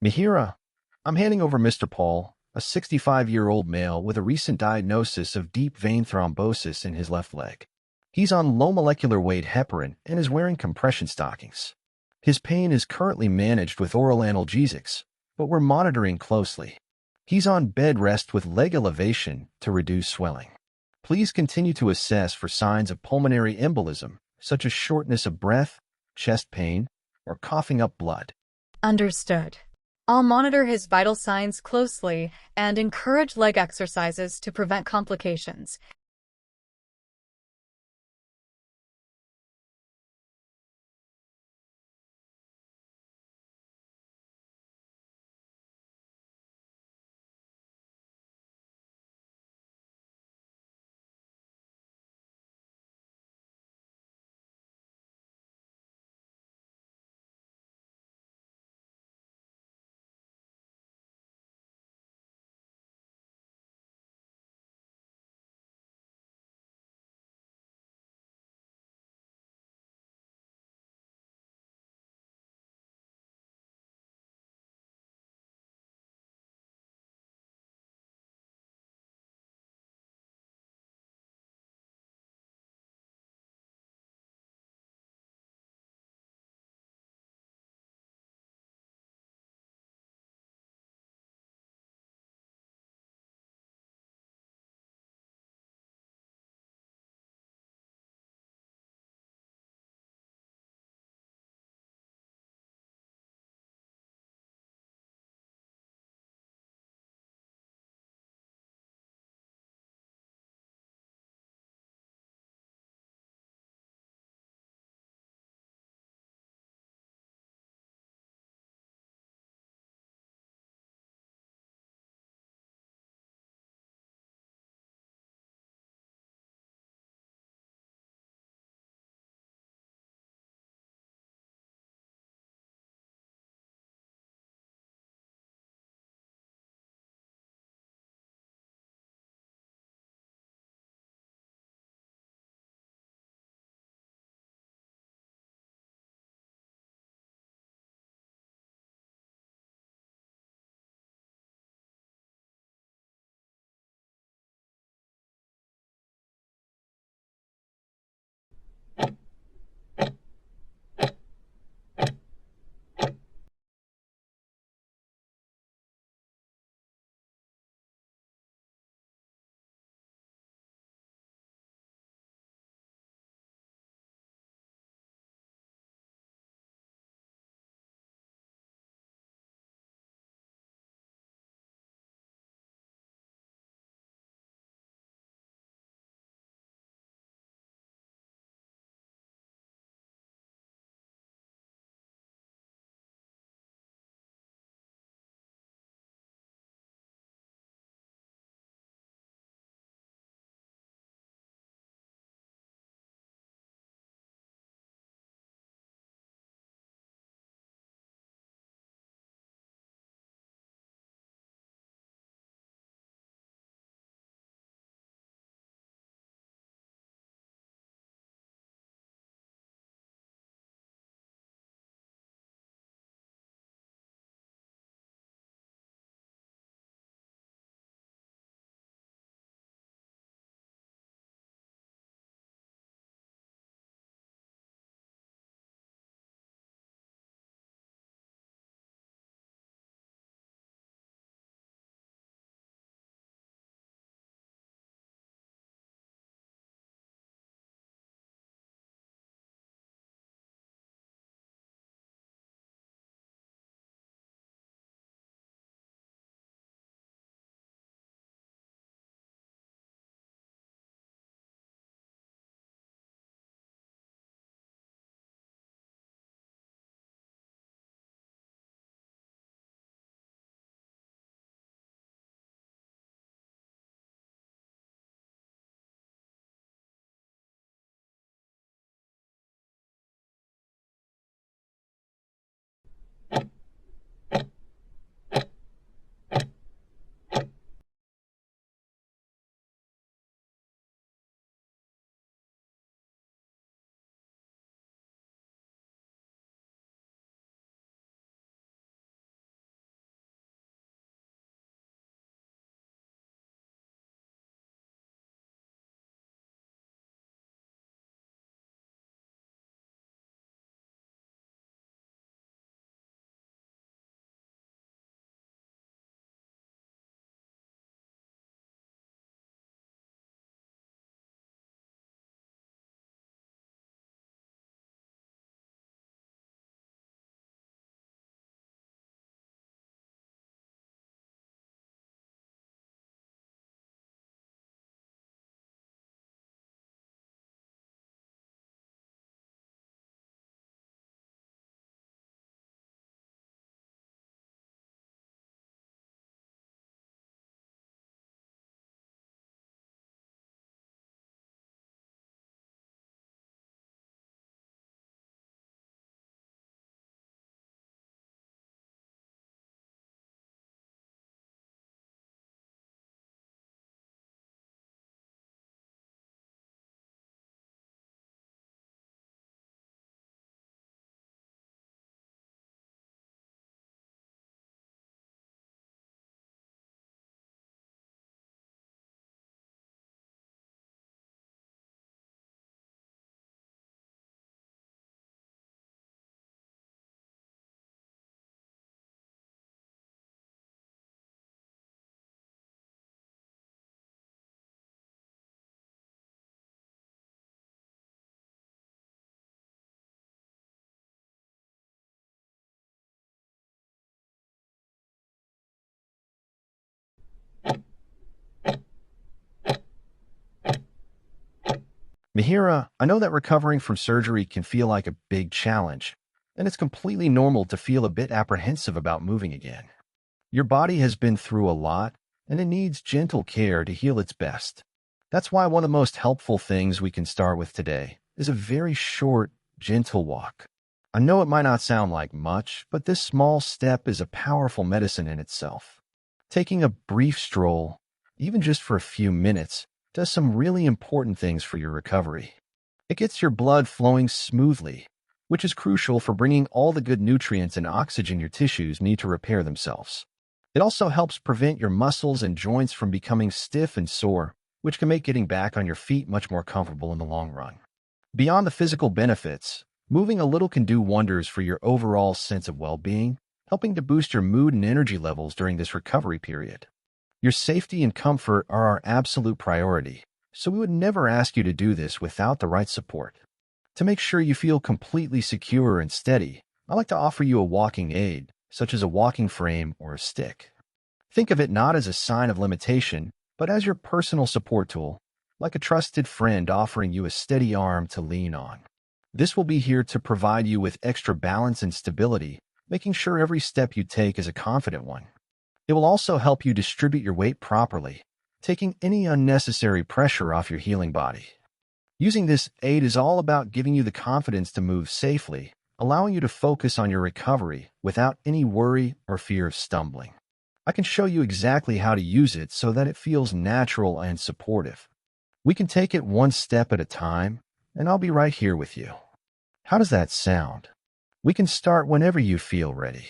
Mihira, I'm handing over Mr. Paul, a 65-year-old male with a recent diagnosis of deep vein thrombosis in his left leg. He's on low molecular weight heparin and is wearing compression stockings. His pain is currently managed with oral analgesics, but we're monitoring closely. He's on bed rest with leg elevation to reduce swelling. Please continue to assess for signs of pulmonary embolism, such as shortness of breath, chest pain, or coughing up blood. Understood. I'll monitor his vital signs closely and encourage leg exercises to prevent complications. Mihira, I know that recovering from surgery can feel like a big challenge, and it's completely normal to feel a bit apprehensive about moving again. Your body has been through a lot, and it needs gentle care to heal its best. That's why one of the most helpful things we can start with today is a very short, gentle walk. I know it might not sound like much, but this small step is a powerful medicine in itself. Taking a brief stroll, even just for a few minutes, does some really important things for your recovery. It gets your blood flowing smoothly, which is crucial for bringing all the good nutrients and oxygen your tissues need to repair themselves. It also helps prevent your muscles and joints from becoming stiff and sore, which can make getting back on your feet much more comfortable in the long run. Beyond the physical benefits, moving a little can do wonders for your overall sense of well-being, helping to boost your mood and energy levels during this recovery period. Your safety and comfort are our absolute priority, so we would never ask you to do this without the right support. To make sure you feel completely secure and steady, I like to offer you a walking aid, such as a walking frame or a stick. Think of it not as a sign of limitation, but as your personal support tool, like a trusted friend offering you a steady arm to lean on. This will be here to provide you with extra balance and stability, making sure every step you take is a confident one. It will also help you distribute your weight properly, taking any unnecessary pressure off your healing body. Using this aid is all about giving you the confidence to move safely, allowing you to focus on your recovery without any worry or fear of stumbling. I can show you exactly how to use it so that it feels natural and supportive. We can take it one step at a time, and I'll be right here with you. How does that sound? We can start whenever you feel ready.